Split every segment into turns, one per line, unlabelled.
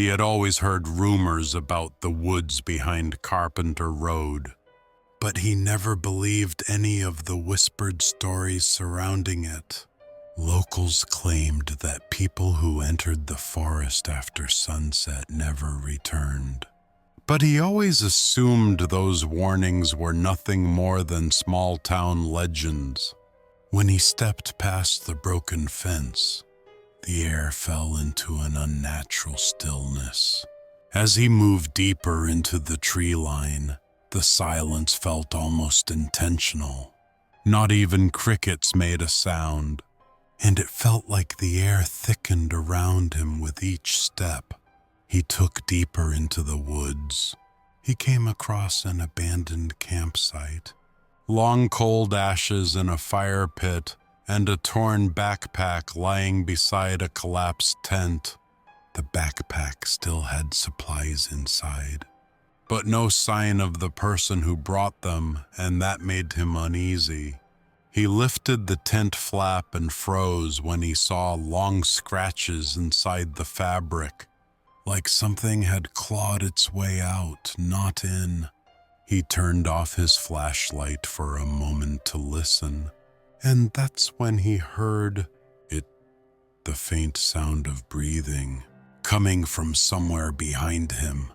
He had always heard rumors about the woods behind Carpenter Road, but he never believed any of the whispered stories surrounding it. Locals claimed that people who entered the forest after sunset never returned. But he always assumed those warnings were nothing more than small-town legends. When he stepped past the broken fence, the air fell into an unnatural stillness. As he moved deeper into the tree line, the silence felt almost intentional. Not even crickets made a sound, and it felt like the air thickened around him with each step. He took deeper into the woods. He came across an abandoned campsite. Long cold ashes in a fire pit and a torn backpack lying beside a collapsed tent. The backpack still had supplies inside, but no sign of the person who brought them, and that made him uneasy. He lifted the tent flap and froze when he saw long scratches inside the fabric, like something had clawed its way out, not in. He turned off his flashlight for a moment to listen, and that's when he heard it, the faint sound of breathing, coming from somewhere behind him.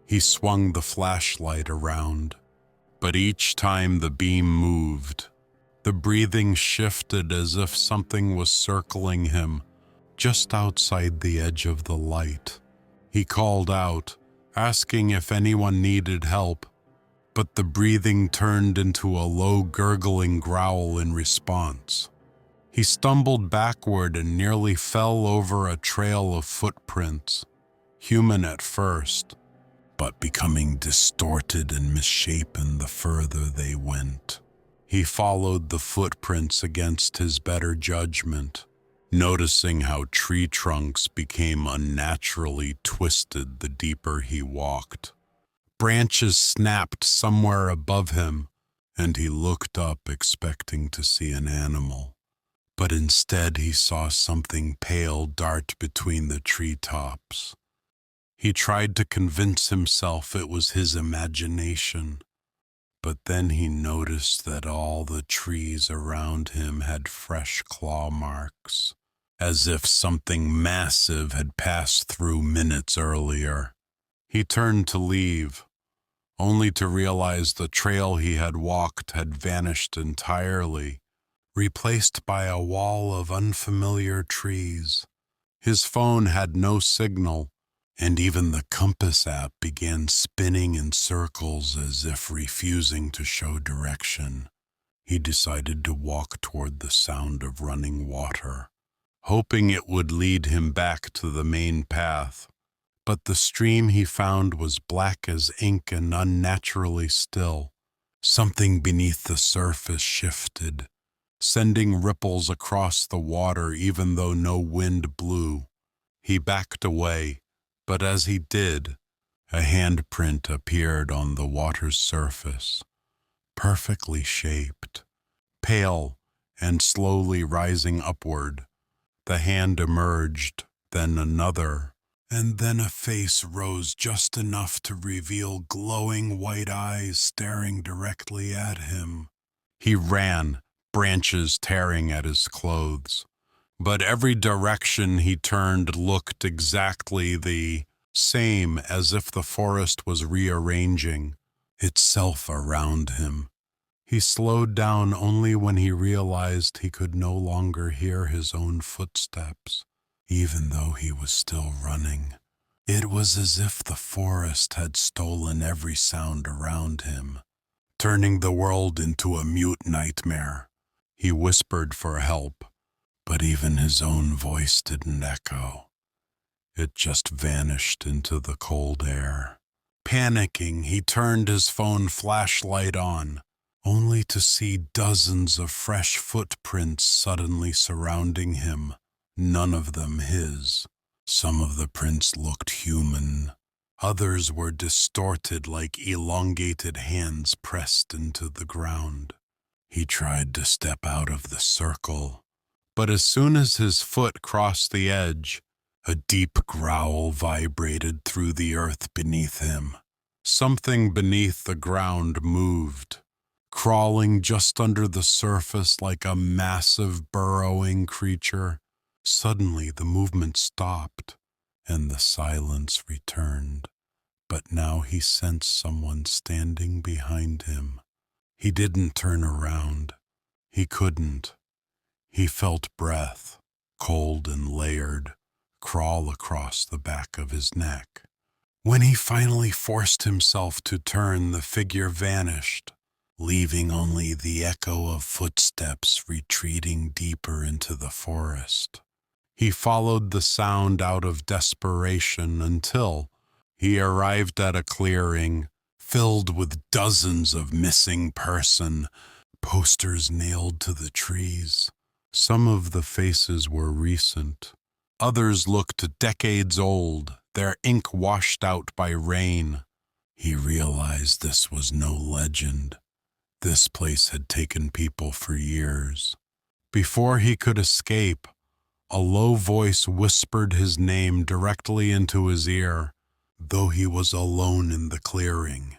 He swung the flashlight around, but each time the beam moved, the breathing shifted as if something was circling him just outside the edge of the light. He called out, asking if anyone needed help, but the breathing turned into a low gurgling growl in response. He stumbled backward and nearly fell over a trail of footprints, human at first, but becoming distorted and misshapen the further they went. He followed the footprints against his better judgment, noticing how tree trunks became unnaturally twisted the deeper he walked. Branches snapped somewhere above him, and he looked up expecting to see an animal. But instead he saw something pale dart between the treetops. He tried to convince himself it was his imagination, but then he noticed that all the trees around him had fresh claw marks, as if something massive had passed through minutes earlier. He turned to leave, only to realize the trail he had walked had vanished entirely, replaced by a wall of unfamiliar trees. His phone had no signal, and even the compass app began spinning in circles as if refusing to show direction. He decided to walk toward the sound of running water, hoping it would lead him back to the main path. But the stream he found was black as ink and unnaturally still. Something beneath the surface shifted, sending ripples across the water even though no wind blew. He backed away, but as he did, a handprint appeared on the water's surface, perfectly shaped, pale and slowly rising upward. The hand emerged, then another, and then a face rose just enough to reveal glowing white eyes staring directly at him. He ran, branches tearing at his clothes, but every direction he turned looked exactly the same, as if the forest was rearranging itself around him. He slowed down only when he realized he could no longer hear his own footsteps, even though he was still running. It was as if the forest had stolen every sound around him, turning the world into a mute nightmare. He whispered for help, but even his own voice didn't echo. It just vanished into the cold air. Panicking, he turned his phone flashlight on, only to see dozens of fresh footprints suddenly surrounding him, none of them his. Some of the prints looked human. Others were distorted like elongated hands pressed into the ground. He tried to step out of the circle, but as soon as his foot crossed the edge, A deep growl vibrated through the earth beneath him. Something beneath the ground moved, crawling just under the surface like a massive burrowing creature. Suddenly the movement stopped, and the silence returned. But now he sensed someone standing behind him. He didn't turn around. He couldn't. He felt breath, cold and layered, crawl across the back of his neck. When he finally forced himself to turn, the figure vanished, leaving only the echo of footsteps retreating deeper into the forest. He followed the sound out of desperation until he arrived at a clearing filled with dozens of missing person posters nailed to the trees. Some of the faces were recent. Others looked decades old, their ink washed out by rain. He realized this was no legend. This place had taken people for years. Before he could escape, a low voice whispered his name directly into his ear. Though he was alone in the clearing,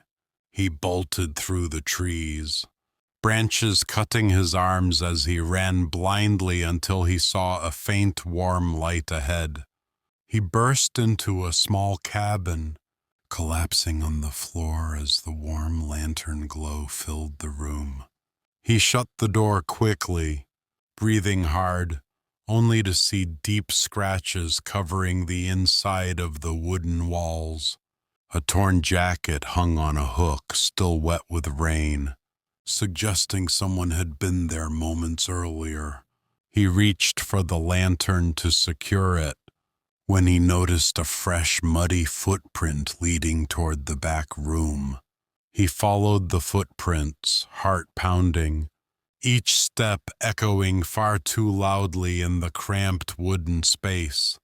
he bolted through the trees, branches cutting his arms as he ran blindly until he saw a faint, warm light ahead. He burst into a small cabin, collapsing on the floor as the warm lantern glow filled the room. He shut the door quickly, breathing hard, only to see deep scratches covering the inside of the wooden walls. A torn jacket hung on a hook, still wet with rain, suggesting someone had been there moments earlier. He reached for the lantern to secure it when he noticed a fresh, muddy footprint leading toward the back room. He followed the footprints, heart pounding, each step echoing far too loudly in the cramped wooden space.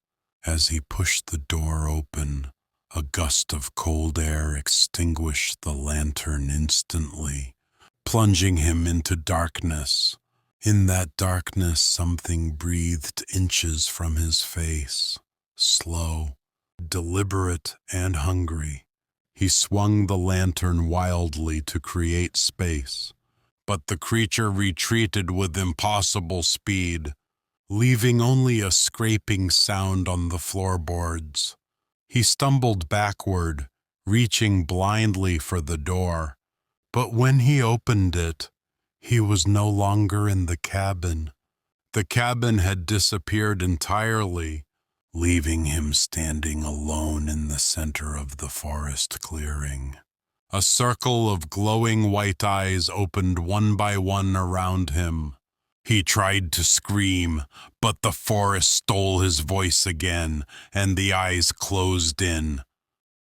As he pushed the door open, a gust of cold air extinguished the lantern instantly, plunging him into darkness. In that darkness, something breathed inches from his face, slow, deliberate, and hungry. He swung the lantern wildly to create space, but the creature retreated with impossible speed, leaving only a scraping sound on the floorboards. He stumbled backward, reaching blindly for the door, but when he opened it, he was no longer in the cabin. The cabin had disappeared entirely, leaving him standing alone in the center of the forest clearing. A circle of glowing white eyes opened one by one around him. He tried to scream, but the forest stole his voice again, and the eyes closed in,